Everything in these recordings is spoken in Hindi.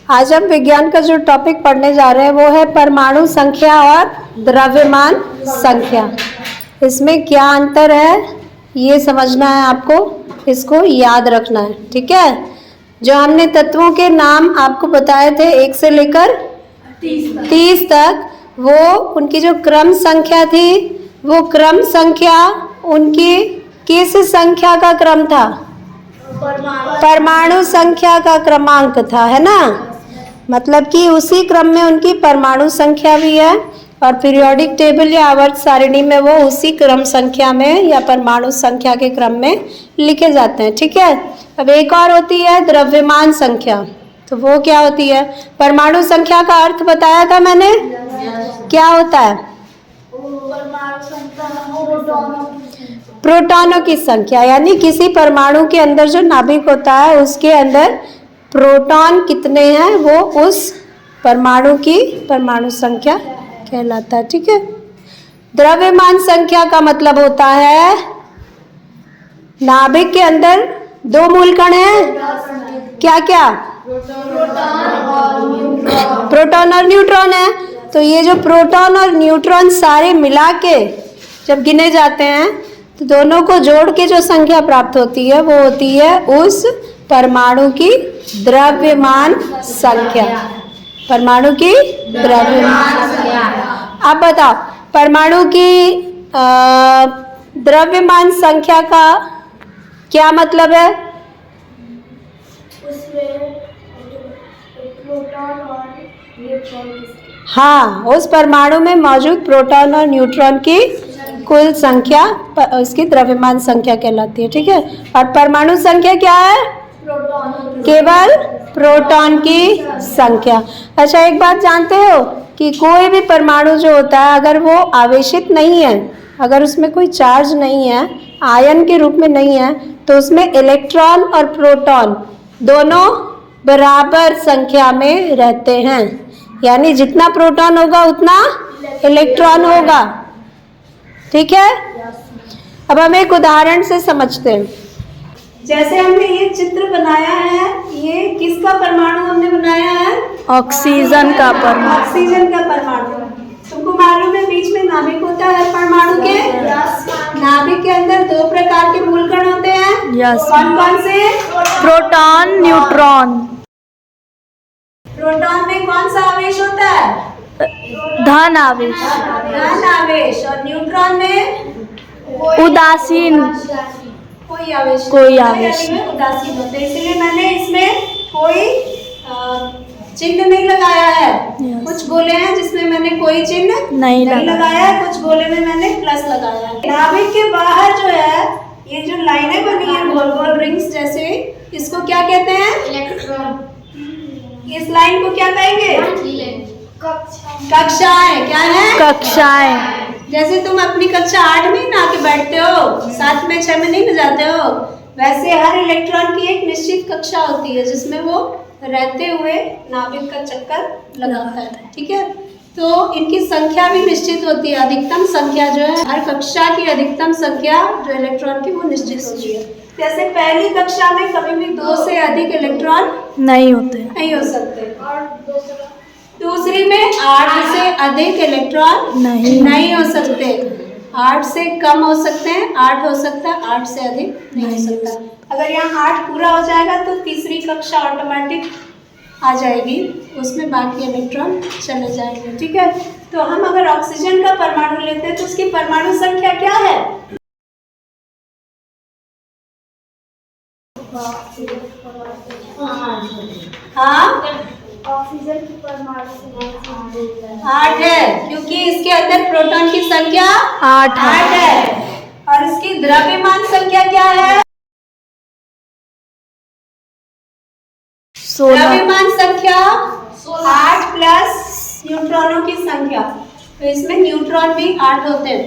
आज हम विज्ञान का जो टॉपिक पढ़ने जा रहे हैं वो है परमाणु संख्या और द्रव्यमान संख्या। इसमें क्या अंतर है ये समझना है आपको, इसको याद रखना है, ठीक है। जो हमने तत्वों के नाम आपको बताए थे 1 से लेकर 30 तक, वो उनकी जो क्रम संख्या थी वो क्रम संख्या उनकी किस संख्या का क्रम था? परमाणु संख्या का क्रमांक था, है ना। मतलब कि उसी क्रम में उनकी परमाणु संख्या भी है और पीरियोडिक टेबल या आवर्त सारिणी में वो उसी क्रम संख्या में या परमाणु संख्या के क्रम में लिखे जाते हैं, ठीक है। अब एक और होती है द्रव्यमान संख्या, तो वो क्या होती है? परमाणु संख्या का अर्थ बताया था मैंने, क्या होता है? प्रोटॉनों की संख्या, यानी किसी परमाणु के अंदर जो नाभिक होता है उसके अंदर प्रोटॉन कितने हैं वो उस परमाणु की परमाणु संख्या कहलाता है, ठीक है। द्रव्यमान संख्या का मतलब होता है नाभिक के अंदर 2 मूलकण हैं, क्या क्या? प्रोटॉन और न्यूट्रॉन है। तो ये जो प्रोटॉन और न्यूट्रॉन सारे मिला के जब गिने जाते हैं तो दोनों को जोड़ के जो संख्या प्राप्त होती है वो होती है उस परमाणु की द्रव्यमान संख्या। परमाणु की द्रव्यमान संख्या। अब बताओ परमाणु की द्रव्यमान संख्या का क्या मतलब है? प्रोटॉन और न्यूट्रॉन, हाँ, उस परमाणु में मौजूद प्रोटॉन और न्यूट्रॉन की कुल संख्या उसकी द्रव्यमान संख्या कहलाती है, ठीक है। और परमाणु संख्या क्या है? केवल प्रोटॉन की संख्या। अच्छा, एक बात जानते हो कि कोई भी परमाणु जो होता है अगर वो आवेशित नहीं है, अगर उसमें कोई चार्ज नहीं है, आयन के रूप में नहीं है, तो उसमें इलेक्ट्रॉन और प्रोटॉन दोनों बराबर संख्या में रहते हैं। यानी जितना प्रोटॉन होगा उतना इलेक्ट्रॉन होगा, ठीक है। अब हम एक उदाहरण से समझते हैं। जैसे हमने ये चित्र बनाया है, ये किसका परमाणु हमने बनाया है? ऑक्सीजन का परमाणु। ऑक्सीजन का परमाणु। तुमको मालूम है बीच में नाभिक होता है परमाणु के? नाभिक के अंदर 2 प्रकार के मूलकण होते हैं। कौन कौन से? Proton, neutron. प्रोटॉन में कौन सा आवेश होता है? धन आवेश। धन आवेश। और न्यूट्रॉन में उदासीन, कोई आवेश उदासीन होते हैं। इसलिए मैंने इसमें कोई चिन्ह नहीं लगाया है। कुछ गोले हैं जिसमें मैंने कोई चिन्ह नहीं लगाया है, कुछ गोले में मैंने प्लस लगाया है। नाभिक के बाहर जो है ये जो लाइनें बनी है गोल गोल रिंग्स जैसे, इसको क्या कहते हैं? इलेक्ट्रॉन। इस लाइन को क्या कहेंगे? कक्षाएं। क्या है? कक्षाएं। जैसे तुम अपनी कक्षा 8 में ना आके बैठते हो, 7 में 6 में नहीं न जाते हो, वैसे हर इलेक्ट्रॉन की एक निश्चित कक्षा होती है जिसमें वो रहते हुए नाभिक का चक्कर लगाता है, ठीक है। तो इनकी संख्या भी निश्चित होती है। अधिकतम संख्या जो है हर कक्षा की अधिकतम संख्या जो इलेक्ट्रॉन की वो निश्चित होती है। जैसे पहली कक्षा में कभी भी 2 से अधिक इलेक्ट्रॉन नहीं हो सकते। दूसरी में 8 से अधिक इलेक्ट्रॉन नहीं हो सकते। 8 से कम हो सकते हैं, 8 हो सकता है, 8 से अधिक नहीं हो सकता। अगर यहाँ 8 पूरा हो जाएगा तो तीसरी कक्षा ऑटोमेटिक आ जाएगी, उसमें बाकी इलेक्ट्रॉन चले जाएंगे, ठीक है। तो हम अगर ऑक्सीजन का परमाणु लेते हैं तो उसकी परमाणु संख्या क्या है? हाँ, ऑक्सीजन की परमाणु संख्या 8 है, क्योंकि इसके अंदर प्रोटॉन की संख्या 8 है। और इसकी द्रव्यमान संख्या क्या है? 16। द्रव्यमान संख्या 8 प्लस न्यूट्रॉनों की संख्या, तो इसमें न्यूट्रॉन भी 8 होते हैं।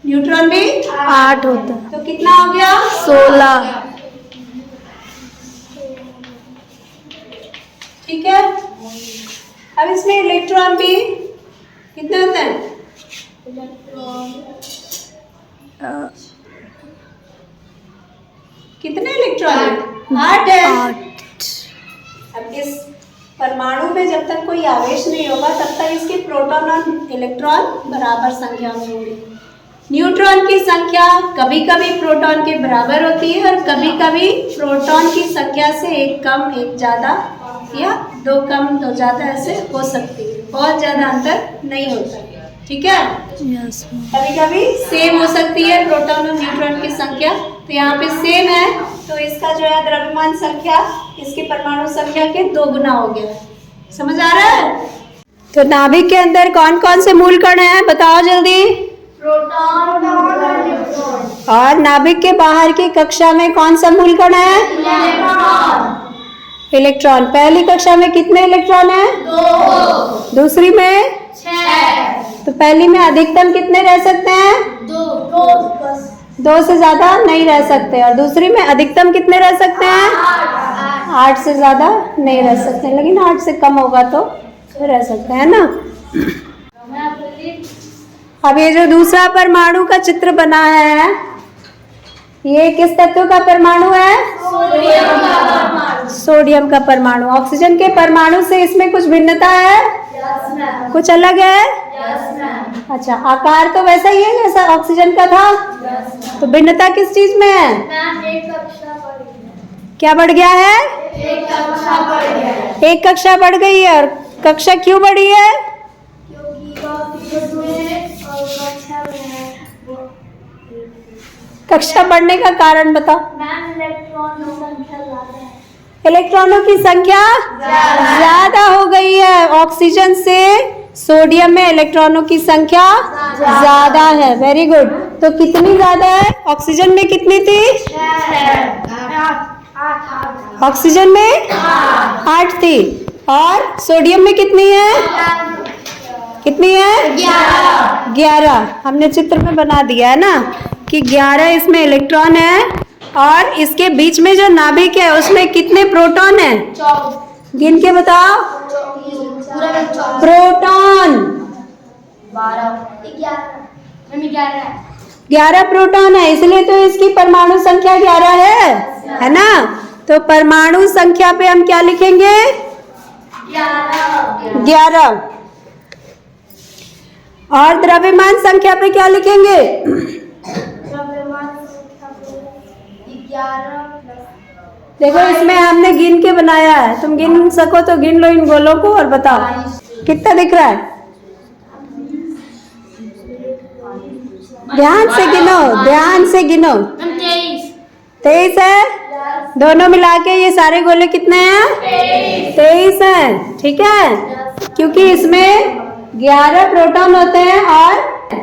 न्यूट्रॉन भी 8 होता है, तो कितना हो गया? 16। ठीक है। अब इसमें इलेक्ट्रॉन भी कितने होते हैं? कितने इलेक्ट्रॉन? 8 है। अब इस परमाणु में जब तक कोई आवेश नहीं होगा तब तक इसके प्रोटॉन और इलेक्ट्रॉन बराबर संख्या में होंगे। न्यूट्रॉन की संख्या कभी कभी प्रोटॉन के बराबर होती है और कभी कभी प्रोटॉन की संख्या से एक कम एक ज़्यादा या दो कम दो ज़्यादा ऐसे हो सकती है, बहुत ज़्यादा अंतर नहीं होता है। ठीक है, यस मैम। कभी कभी सेम हो सकती है प्रोटॉन और न्यूट्रॉन की संख्या, तो यहाँ पे सेम है तो इसका जो है द्रव्यमान संख्या इसकी परमाणु संख्या के 2 गुना हो गया। समझ आ रहा है? तो नाभिक के अंदर कौन कौन से मूल कण हैं बताओ जल्दी। प्रोटॉन और न्यूट्रॉन। और नाभिक के बाहर की कक्षा में कौन सा मूल कण है? इलेक्ट्रॉन। इलेक्ट्रॉन। पहली कक्षा में कितने इलेक्ट्रॉन हैं? 2। दूसरी में 6। तो पहली में अधिकतम कितने रह सकते हैं? 2। 2 से ज्यादा नहीं रह सकते। और दूसरी में अधिकतम कितने रह सकते हैं? 8 से ज्यादा नहीं रह सकते, लेकिन 8 से कम होगा तो रह सकते हैं ना। अब ये जो दूसरा परमाणु का चित्र बना है ये किस तत्व का परमाणु है? सोडियम का परमाणु। ऑक्सीजन के परमाणु से इसमें कुछ भिन्नता है? कुछ अलग है? अच्छा, आकार तो वैसा ही है जैसा ऑक्सीजन का था, तो भिन्नता किस चीज में है? क्या बढ़ गया है? एक कक्षा बढ़ गई है। और कक्षा क्यों बढ़ी है? कक्षा बढ़ने का कारण बताओ। इलेक्ट्रॉनों की संख्या ज्यादा हो गई है। ऑक्सीजन से सोडियम में इलेक्ट्रॉनों की संख्या ज्यादा है। Very good. तो कितनी ज्यादा है? ऑक्सीजन में कितनी थी? ऑक्सीजन में 8 थी। और सोडियम में कितनी है? कितनी है? 11। हमने चित्र में बना दिया है ना कि 11 इसमें इलेक्ट्रॉन है। और इसके बीच में जो नाभिक है उसमें कितने प्रोटॉन है? गिन के बताओ। प्रोटॉन 11 प्रोटॉन है, इसलिए तो इसकी परमाणु संख्या 11 है ना। तो परमाणु संख्या पे हम क्या लिखेंगे? 11। और द्रव्यमान संख्या पे क्या लिखेंगे? 11। देखो इसमें हमने गिन के बनाया है, तुम गिन सको तो गिन लो इन गोलों को और बताओ कितना दिख रहा है। ध्यान से गिनो, ध्यान से गिनो। 23 है। दोनों मिला के ये सारे गोले कितने हैं? 23 हैं। ठीक है, क्योंकि इसमें 11 प्रोटॉन होते हैं और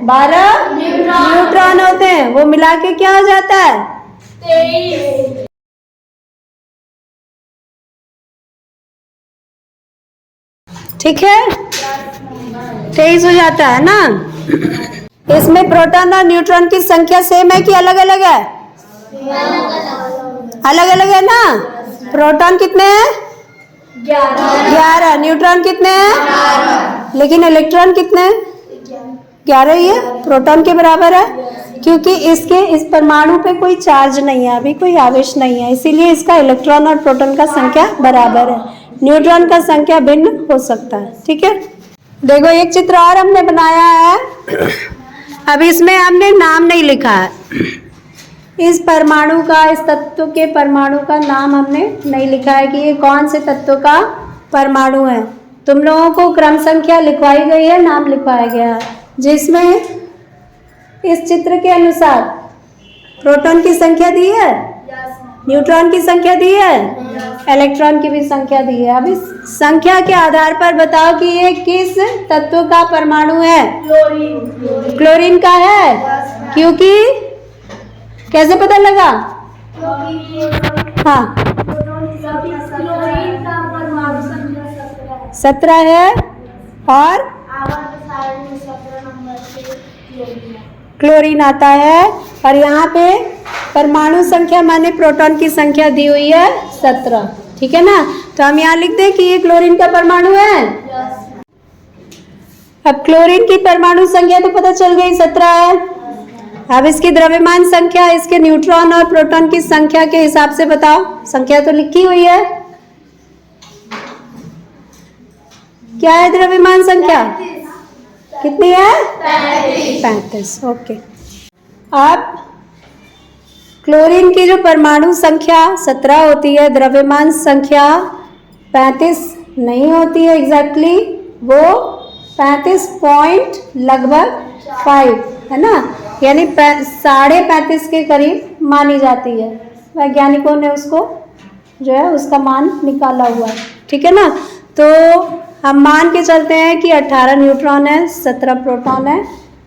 12 न्यूट्रॉन होते हैं। वो मिला के क्या हो जाता है? 23। ठीक है, 23 हो जाता है ना। इसमें प्रोटॉन और न्यूट्रॉन की संख्या सेम है कि अलग अलग है? अलग अलग है ना। प्रोटॉन कितने हैं? 11। न्यूट्रॉन कितने हैं? लेकिन इलेक्ट्रॉन कितने हैं? 11 ही है, प्रोटॉन के बराबर है। क्योंकि इसके इस परमाणु पे कोई चार्ज नहीं है, अभी कोई आवेश नहीं है, इसीलिए इसका इलेक्ट्रॉन और प्रोटॉन का संख्या बराबर है। न्यूट्रॉन का संख्या भिन्न हो सकता है। ठीक है, देखो एक चित्र और हमने बनाया है। अब इसमें हमने नाम नहीं लिखा है। इस परमाणु का, इस तत्व के परमाणु का नाम हमने नहीं लिखा है कि ये कौन से तत्व का परमाणु है। तुम लोगों को क्रम संख्या लिखवाई गई है, नाम लिखवाया गया है, जिसमें इस चित्र के अनुसार प्रोटॉन की संख्या दी है, न्यूट्रॉन की संख्या दी है, इलेक्ट्रॉन की भी संख्या दी है। अब इस संख्या के आधार पर बताओ कि ये किस तत्व का परमाणु है? क्लोरीन का है। क्योंकि कैसे पता लगा? हाँ, 17 है। और क्लोरीन आता है। और यहाँ पे परमाणु संख्या माने प्रोटॉन की संख्या दी हुई है 17। ठीक है ना, तो हम यहाँ लिख दें कि ये क्लोरीन का परमाणु है। अब क्लोरीन की परमाणु संख्या तो पता चल गई 17 है। अब इसकी द्रव्यमान संख्या इसके न्यूट्रॉन और प्रोटॉन की संख्या के हिसाब से बताओ। संख्या तो लिखी हुई है। क्या है द्रव्यमान संख्या? कितनी है? 35। ओके। अब क्लोरीन की जो परमाणु संख्या 17 होती है, द्रव्यमान संख्या 35 नहीं होती है एग्जैक्टली, वो 35 पॉइंट लगभग 5 है ना, यानी 35.5 के करीब मानी जाती है। वैज्ञानिकों ने उसको जो है उसका मान निकाला हुआ है, ठीक है ना। तो हम मान के चलते हैं कि 18 न्यूट्रॉन है, 17 प्रोटॉन है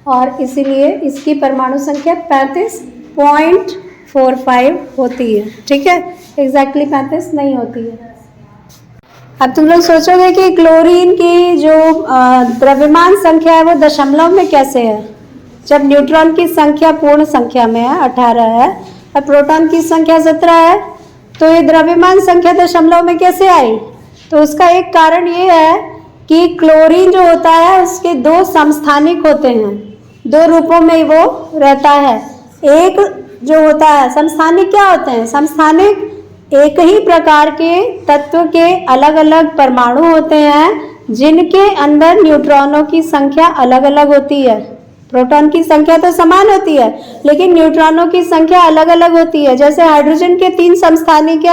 और इसीलिए इसकी परमाणु संख्या 35.45 होती है, ठीक है। एग्जैक्टली 35 नहीं होती है। अब तुम लोग सोचोगे कि क्लोरीन की जो द्रव्यमान संख्या है वो दशमलव में कैसे है, जब न्यूट्रॉन की संख्या पूर्ण संख्या में है 18 है और प्रोटॉन की संख्या 17 है, तो ये द्रव्यमान संख्या दशमलव में कैसे आई? तो उसका एक कारण ये है कि क्लोरीन जो होता है उसके 2 समस्थानिक होते हैं, 2 रूपों में वो रहता है। एक जो होता है समस्थानिक, क्या होते हैं समस्थानिक? एक ही प्रकार के तत्व के अलग अलग परमाणु होते हैं जिनके अंदर न्यूट्रॉनों की संख्या अलग अलग होती है। प्रोटॉन की संख्या तो समान होती है लेकिन न्यूट्रॉनों की संख्या अलग अलग होती है। जैसे हाइड्रोजन के 3 समस्थानिक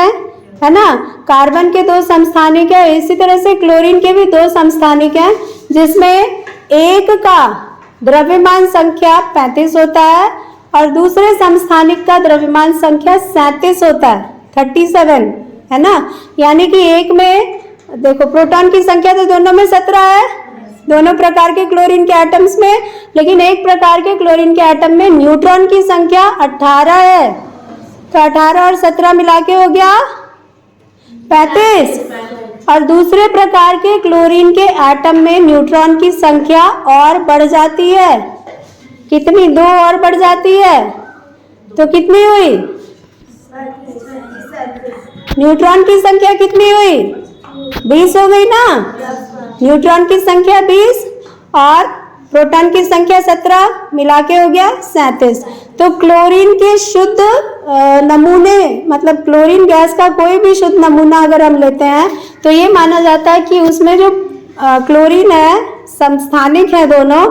है ना, कार्बन के 2 समस्थानिक है, इसी तरह से क्लोरीन के भी 2 समस्थानिक हैं, जिसमें एक का द्रव्यमान संख्या 35 होता है और दूसरे समस्थानिक का द्रव्यमान संख्या 37 होता है, 37 है ना। यानी कि एक में देखो प्रोटॉन की संख्या तो दोनों में 17 है, दोनों प्रकार के क्लोरीन के एटम्स में, लेकिन एक प्रकार के क्लोरीन के एटम में न्यूट्रॉन की संख्या 18 है। तो 18 और 17 मिला के हो गया 35 और दूसरे प्रकार के क्लोरीन के एटम में न्यूट्रॉन की संख्या और बढ़ जाती है। कितनी? 2 और बढ़ जाती है, तो कितनी हुई? न्यूट्रॉन की संख्या कितनी हुई? 20 हो गई ना। न्यूट्रॉन की संख्या 20 और प्रोटॉन की संख्या 17 मिला के हो गया 37। तो क्लोरीन के शुद्ध नमूने, मतलब क्लोरीन गैस का कोई भी शुद्ध नमूना अगर हम लेते हैं तो ये माना जाता है कि उसमें जो क्लोरीन है, समस्थानिक है दोनों,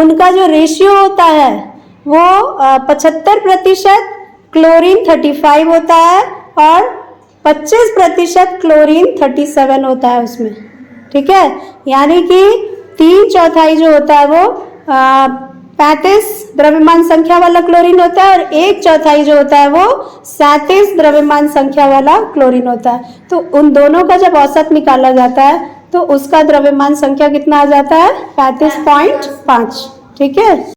उनका जो रेशियो होता है वो 75% क्लोरीन 35 होता है और 25% क्लोरीन 37 होता है उसमें, ठीक है। यानी कि 3/4 जो होता है वो 35 द्रव्यमान संख्या वाला क्लोरीन होता है और 1/4 जो होता है वो 37 द्रव्यमान संख्या वाला क्लोरीन होता है। तो उन दोनों का जब औसत निकाला जाता है तो उसका द्रव्यमान संख्या कितना आ जाता है? 35.5, ठीक है।